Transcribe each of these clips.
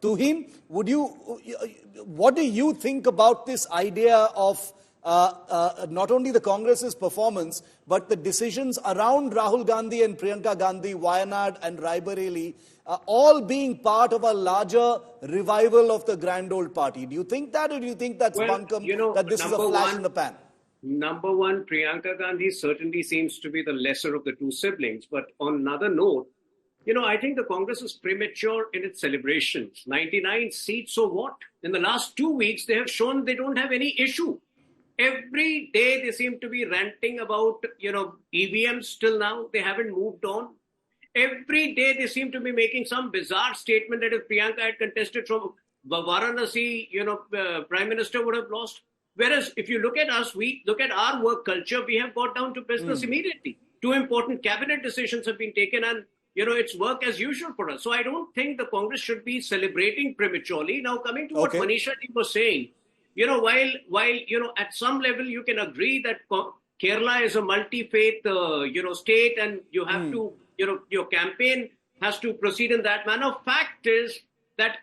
Tuhin, what do you think about this idea of not only the Congress's performance, but the decisions around Rahul Gandhi and Priyanka Gandhi, Wayanad and Raebareli, all being part of a larger revival of the grand old party? Do you think that, or do you think that's bunkum, that this is a flash in the pan? Number one, Priyanka Gandhi certainly seems to be the lesser of the two siblings. But on another note, I think the Congress is premature in its celebrations. 99 seats, so what? In the last 2 weeks, they have shown they don't have any issue. Every day they seem to be ranting about, EVMs till now. They haven't moved on. Every day they seem to be making some bizarre statement that if Priyanka had contested from Varanasi, Prime Minister would have lost. Whereas if you look at us, we look at our work culture, we have got down to business immediately. 2 important cabinet decisions have been taken and, it's work as usual for us. So I don't think the Congress should be celebrating prematurely. Now, coming to what Manisha was saying, while at some level you can agree that Kerala is a multi-faith, state, and you have to, your campaign has to proceed in that manner. Fact is that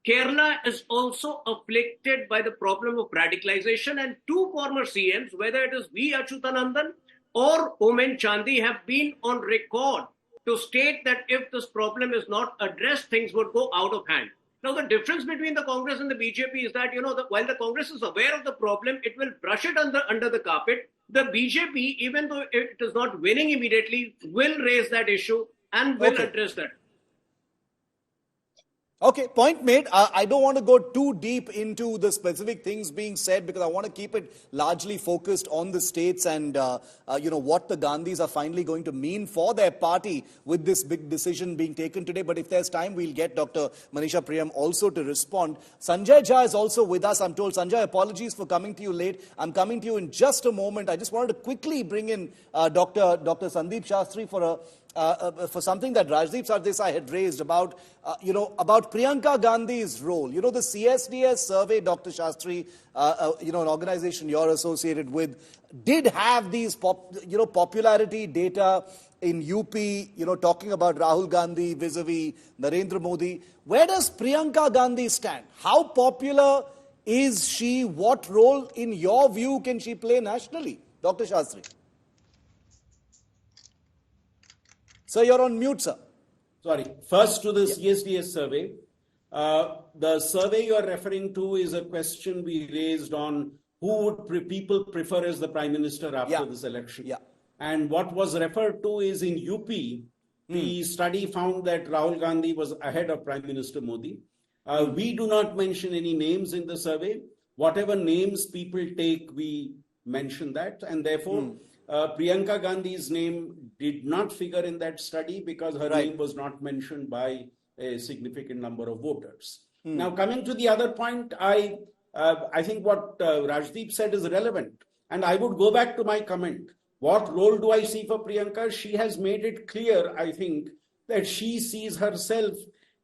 Kerala is also afflicted by the problem of radicalization, and 2 former CMs, whether it is V. Achyutanandan or Omen Chandi, have been on record to state that if this problem is not addressed, things would go out of hand. Now, the difference between the Congress and the BJP is that, while the Congress is aware of the problem, it will brush it under the carpet. The BJP, even though it is not winning immediately, will raise that issue and will address that. Okay, point made. I don't want to go too deep into the specific things being said because I want to keep it largely focused on the states and, what the Gandhis are finally going to mean for their party with this big decision being taken today. But if there's time, we'll get Dr. Manisha Priyam also to respond. Sanjay Jha is also with us, I'm told. Sanjay, apologies for coming to you late. I'm coming to you in just a moment. I just wanted to quickly bring in Dr. Sandeep Shastri for something that Rajdeep Sardesai had raised about Priyanka Gandhi's role. The CSDS survey, Dr. Shastri, an organization you're associated with, did have these popularity data in UP, talking about Rahul Gandhi vis-a-vis Narendra Modi. Where does Priyanka Gandhi stand? How popular is she? What role, in your view, can she play nationally? Dr. Shastri. Sir, you're on mute, sir. Sorry. First to the CSDS survey. The survey you're referring to is a question we raised on who would people prefer as the Prime Minister after this election. Yeah. And what was referred to is in UP, the study found that Rahul Gandhi was ahead of Prime Minister Modi. We do not mention any names in the survey. Whatever names people take, we mention that. And therefore, Priyanka Gandhi's name did not figure in that study because her name was not mentioned by a significant number of voters. Now, coming to the other point, I think what Rajdeep said is relevant. And I would go back to my comment. What role do I see for Priyanka? She has made it clear, I think, that she sees herself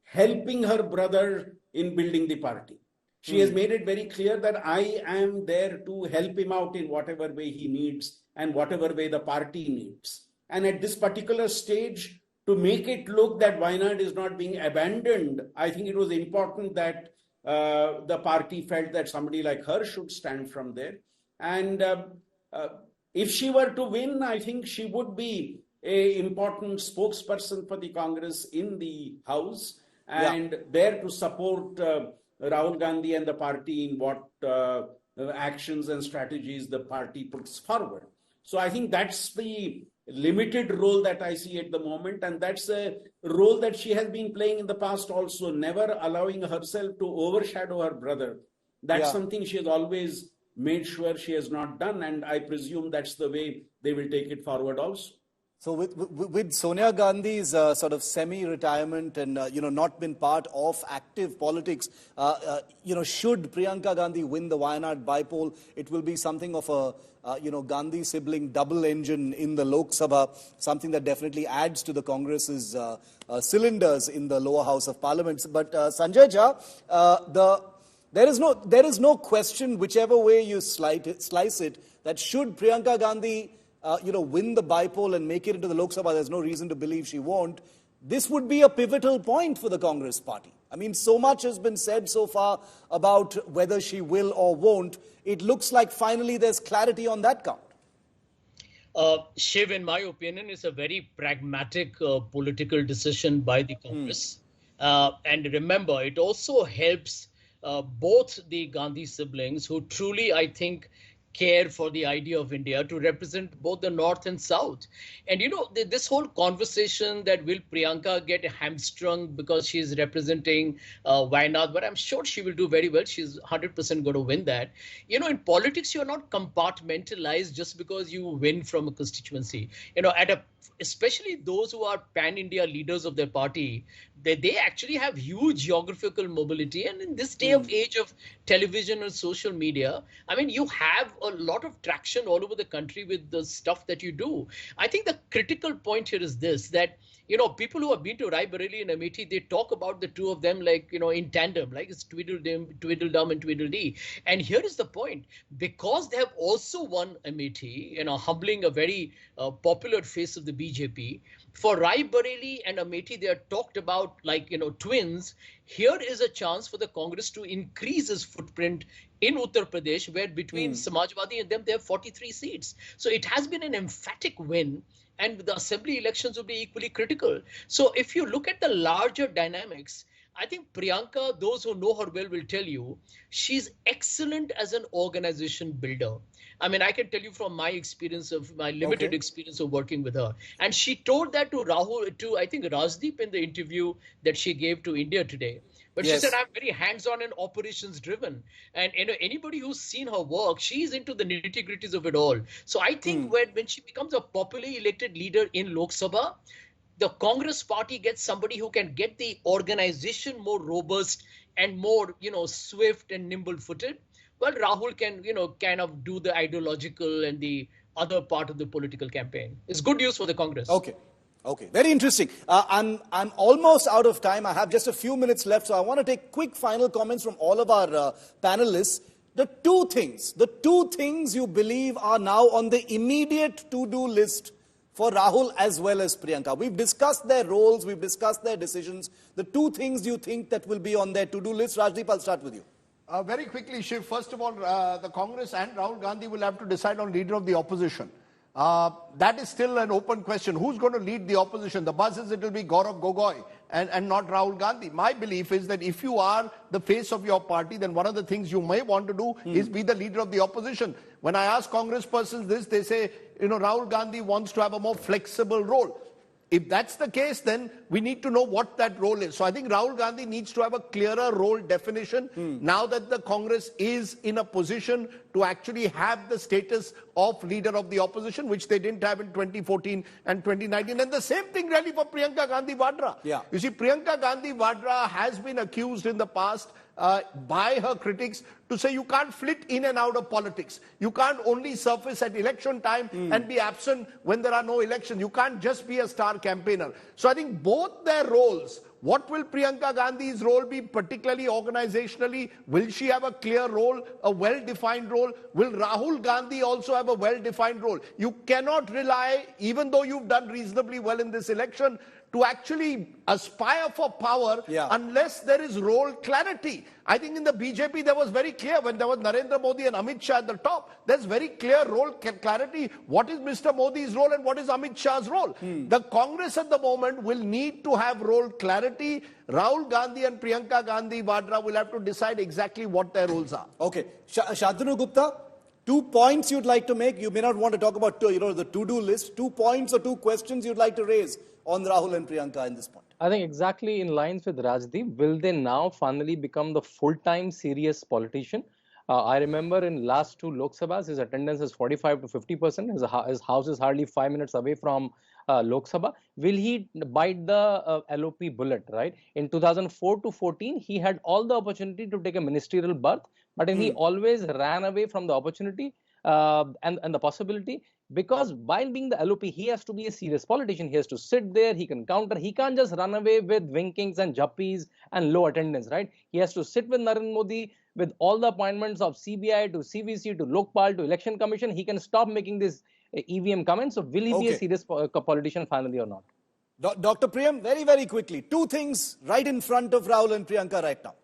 helping her brother in building the party. She has made it very clear that I am there to help him out in whatever way he needs and whatever way the party needs. And at this particular stage, to make it look that Wayanad is not being abandoned, I think it was important that the party felt that somebody like her should stand from there. And if she were to win, I think she would be an important spokesperson for the Congress in the House and there to support Rahul Gandhi and the party in what actions and strategies the party puts forward. So I think that's the limited role that I see at the moment. And that's a role that she has been playing in the past also, never allowing herself to overshadow her brother. That's something she has always made sure she has not done. And I presume that's the way they will take it forward also. So with Sonia Gandhi's sort of semi-retirement and, not been part of active politics, should Priyanka Gandhi win the Wayanad bypoll, it will be something of a, Gandhi sibling double engine in the Lok Sabha, something that definitely adds to the Congress's cylinders in the lower house of parliament. But Sanjay Jha, there is no question, whichever way you slice it, that should Priyanka Gandhi win the bypoll and make it into the Lok Sabha, there's no reason to believe she won't. This would be a pivotal point for the Congress party. I mean, so much has been said so far about whether she will or won't. It looks like finally there's clarity on that count. Shiv, in my opinion, is a very pragmatic political decision by the Congress. And remember, it also helps both the Gandhi siblings, who truly, I think, care for the idea of India, to represent both the North and South. And this whole conversation that will Priyanka get hamstrung because she's representing Wayanad, but I'm sure she will do very well. She's 100% going to win that. In politics, you're not compartmentalized just because you win from a constituency. Especially those who are pan-India leaders of their party, they actually have huge geographical mobility. And in this day of age of television and social media, I mean, you have a lot of traction all over the country with the stuff that you do. I think the critical point here is this, that people who have been to Raebareli and Amethi, they talk about the two of them like, in tandem, like it's Tweedledum and Tweedledee. And here is the point. Because they have also won Amethi, humbling a very popular face of the BJP, for Raebareli and Amethi, they are talked about like, twins. Here is a chance for the Congress to increase its footprint in Uttar Pradesh, where between Samajwadi and them, they have 43 seats. So it has been an emphatic win. And the assembly elections will be equally critical. So if you look at the larger dynamics, I think Priyanka, those who know her well will tell you, she's excellent as an organization builder. I mean, I can tell you from my experience of my limited experience of working with her. And she told that to I think Rajdeep in the interview that she gave to India Today. But she said, I'm very hands-on and operations-driven. And anybody who's seen her work, she's into the nitty-gritties of it all. So I think when she becomes a popularly elected leader in Lok Sabha, the Congress party gets somebody who can get the organization more robust and more, swift and nimble-footed. Well, Rahul can, kind of do the ideological and the other part of the political campaign. It's good news for the Congress. Okay, very interesting. I'm almost out of time. I have just a few minutes left, so I want to take quick final comments from all of our panelists. The two things you believe are now on the immediate to-do list for Rahul as well as Priyanka. We've discussed their roles, we've discussed their decisions. The two things you think that will be on their to-do list. Rajdeep, I'll start with you. Very quickly, Shiv. First of all, the Congress and Rahul Gandhi will have to decide on leader of the opposition. That is still an open question. Who's going to lead the opposition? The buzz is it will be Gaurav Gogoi and not Rahul Gandhi. My belief is that if you are the face of your party, then one of the things you may want to do is be the leader of the opposition. When I ask congresspersons this, they say, Rahul Gandhi wants to have a more flexible role. If that's the case, then we need to know what that role is. So I think Rahul Gandhi needs to have a clearer role definition now that the Congress is in a position to actually have the status of leader of the opposition, which they didn't have in 2014 and 2019. And the same thing really for Priyanka Gandhi Vadra. You see, Priyanka Gandhi Vadra has been accused in the past by her critics to say you can't flit in and out of politics. You can't only surface at election time and be absent when there are no elections. You can't just be a star campaigner. So I think both their roles, what will Priyanka Gandhi's role be, particularly organizationally? Will she have a clear role, a well-defined role? Will Rahul Gandhi also have a well-defined role? You cannot rely, even though you've done reasonably well in this election, to actually aspire for power unless there is role clarity. I think in the BJP there was very clear when there was Narendra Modi and Amit Shah at the top. There's very clear role clarity. What is Mr. Modi's role and what is Amit Shah's role? The Congress at the moment will need to have role clarity. Rahul Gandhi and Priyanka Gandhi Vadra will have to decide exactly what their roles are. Okay. Shantanu Gupta, 2 points you'd like to make. You may not want to talk about the to-do list. 2 points or 2 questions you'd like to raise on Rahul and Priyanka in this point. I think exactly in lines with Rajdeep. Will they now finally become the full-time serious politician? I remember in last 2 Lok Sabhas, his attendance is 45 to 50%. His house is hardly 5 minutes away from Lok Sabha. Will he bite the LOP bullet, right? In 2004 to 14, he had all the opportunity to take a ministerial berth, but he always ran away from the opportunity and the possibility, because while being the LOP, he has to be a serious politician. He has to sit there, he can counter, he can't just run away with winkings and jappies and low attendance, right? He has to sit with Narendra Modi with all the appointments of CBI to CVC to Lokpal to Election Commission. He can stop making this EVM comments. So will he be a serious politician finally or not? Dr. Priyam, very, very quickly, two things right in front of Rahul and Priyanka right now.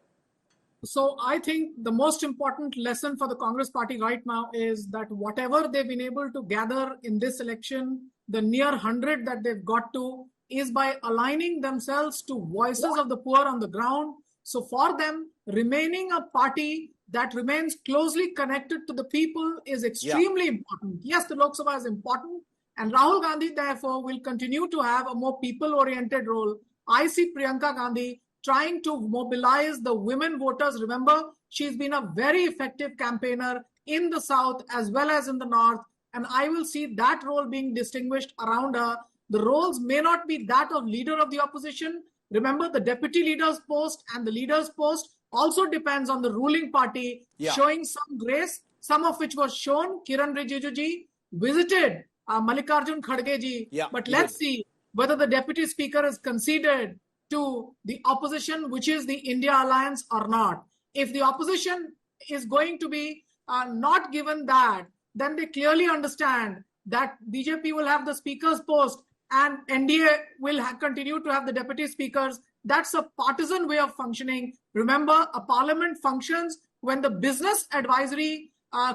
So I think the most important lesson for the Congress party right now is that whatever they've been able to gather in this election, the near 100 that they've got to, is by aligning themselves to voices of the poor on the ground. So for them, remaining a party that remains closely connected to the people is extremely important. Yes, the Lok Sabha is important. And Rahul Gandhi, therefore, will continue to have a more people-oriented role. I see Priyanka Gandhi trying to mobilize the women voters. Remember, she's been a very effective campaigner in the South as well as in the North. And I will see that role being distinguished around her. The roles may not be that of leader of the opposition. Remember, the deputy leader's post and the leader's post also depends on the ruling party showing some grace, some of which was shown. Kiran Rijiju visited Mallikarjun Kharge ji. But let's see whether the deputy speaker is conceded to the opposition, which is the India Alliance, or not. If the opposition is going to be not given that, then they clearly understand that BJP will have the speaker's post and NDA will continue to have the deputy speakers. That's a partisan way of functioning. Remember, a parliament functions when the business advisory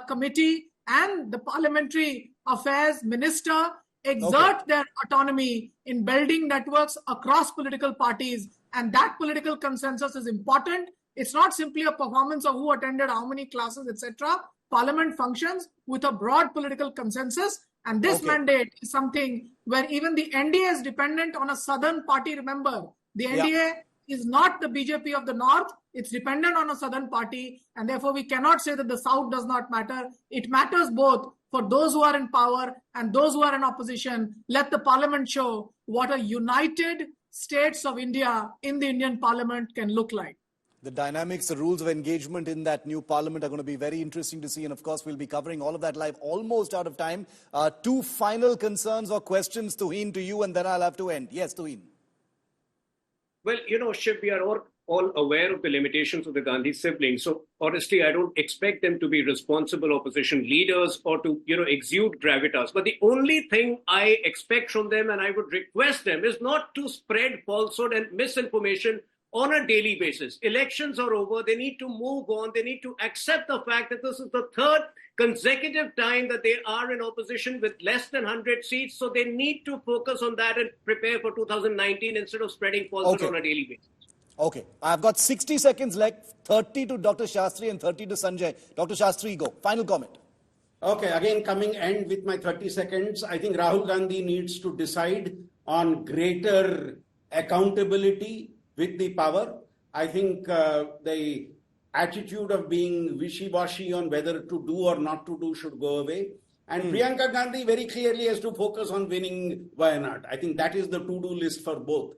committee and the parliamentary affairs minister exert their autonomy in building networks across political parties. And that political consensus is important. It's not simply a performance of who attended how many classes, etc. Parliament functions with a broad political consensus. And this mandate is something where even the NDA is dependent on a southern party. Remember, the NDA is not the BJP of the North. It's dependent on a southern party. And therefore, we cannot say that the South does not matter. It matters both for those who are in power and those who are in opposition. Let the parliament show what a united states of India in the Indian parliament can look like. The dynamics, the rules of engagement in that new parliament are going to be very interesting to see. And of course, we'll be covering all of that live. Almost out of time. Two final concerns or questions, Tuhin, to you, and then I'll have to end. Yes, Tuhin. Well, Shiv, we are all aware of the limitations of the Gandhi siblings. So honestly, I don't expect them to be responsible opposition leaders or to, exude gravitas. But the only thing I expect from them, and I would request them, is not to spread falsehood and misinformation on a daily basis. Elections are over. They need to move on. They need to accept the fact that this is the third consecutive time that they are in opposition with less than 100 seats. So they need to focus on that and prepare for 2019 instead of spreading falsehood on a daily basis. Okay, I've got 60 seconds left, 30 to Dr. Shastri and 30 to Sanjay. Dr. Shastri, go. Final comment. Okay, again, coming end with my 30 seconds, I think Rahul Gandhi needs to decide on greater accountability with the power. I think the attitude of being wishy-washy on whether to do or not to do should go away. And Priyanka Gandhi very clearly has to focus on winning Wayanad. I think that is the to-do list for both.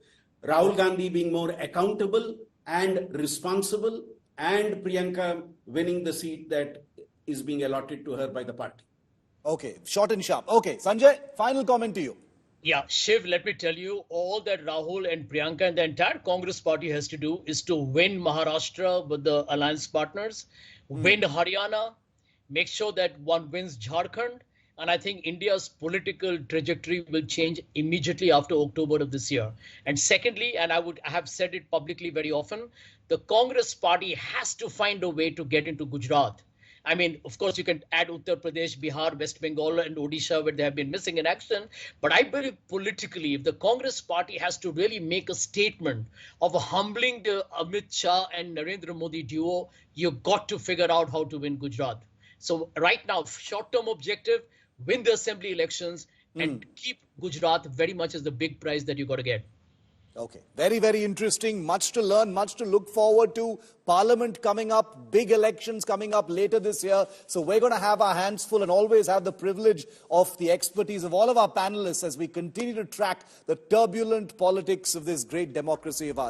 Rahul Gandhi being more accountable and responsible, and Priyanka winning the seat that is being allotted to her by the party. Okay, short and sharp. Okay, Sanjay, final comment to you. Yeah, Shiv, let me tell you, all that Rahul and Priyanka and the entire Congress party has to do is to win Maharashtra with the alliance partners, win Haryana, make sure that one wins Jharkhand. And I think India's political trajectory will change immediately after October of this year. And secondly, and I have said it publicly very often, the Congress party has to find a way to get into Gujarat. I mean, of course, you can add Uttar Pradesh, Bihar, West Bengal and Odisha where they have been missing in action. But I believe politically, if the Congress party has to really make a statement of humbling the Amit Shah and Narendra Modi duo, you've got to figure out how to win Gujarat. So right now, short-term objective, win the assembly elections and keep Gujarat very much as the big prize that you got to get. Okay. Very, very interesting. Much to learn, much to look forward to. Parliament coming up, big elections coming up later this year. So we're going to have our hands full and always have the privilege of the expertise of all of our panelists as we continue to track the turbulent politics of this great democracy of ours.